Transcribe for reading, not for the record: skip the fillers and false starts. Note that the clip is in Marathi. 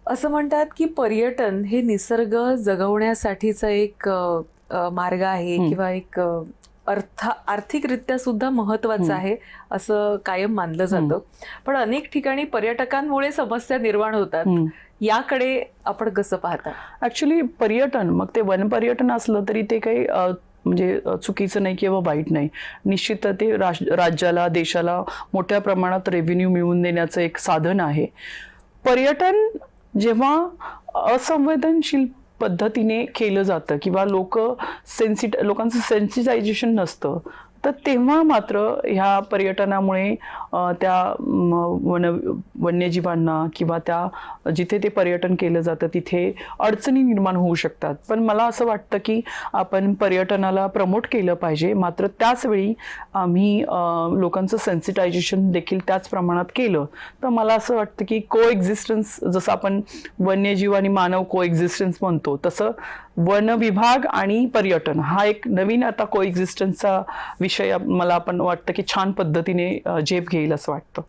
असं म्हणतात की पर्यटन हे निसर्ग जगवण्यासाठीचा एक मार्ग आहे हं. किंवा एक आर्थिकरित्या सुद्धा महत्वाचं हं. आहे असं कायम मानलं हं. जातं. पण अनेक ठिकाणी पर्यटकांमुळे समस्या निर्माण होतात. हं. याकडे आपण कसं पाहता? ऍक्च्युली पर्यटन, मग ते वन पर्यटन असलं तरी ते काही म्हणजे चुकीचं नाही किंवा वाईट नाही. निश्चित ते राज्याला, देशाला मोठ्या प्रमाणात रेव्हेन्यू मिळवून देण्याचं एक साधन आहे. पर्यटन जेव्हा असंवेदनशील पद्धतीने केलं जातं किंवा लोकांचं सेन्सिटायझेशन नसतं, तर तेव्हा मात्र ह्या पर्यटनामुळे त्या वन्यजीवांना किंवा त्या जिथे ते पर्यटन केलं जातं तिथे अडचणी निर्माण होऊ शकतात. पण मला असं वाटतं की आपण पर्यटनाला प्रमोट केलं पाहिजे, मात्र त्याचवेळी आम्ही लोकांचं सेन्सिटायझेशन देखील त्याच प्रमाणात केलं तर मला असं वाटतं की कोएक्झिस्टन्स, जसं आपण वन्यजीव आणि मानव कोएक्झिस्टन्स म्हणतो, तसं वन विभाग आणि पर्यटन हा एक नवीन आता कोएक्झिस्टन्सचा विषय मला पण वाटतं की छान पद्धतीने झेप घेईल असं वाटतं.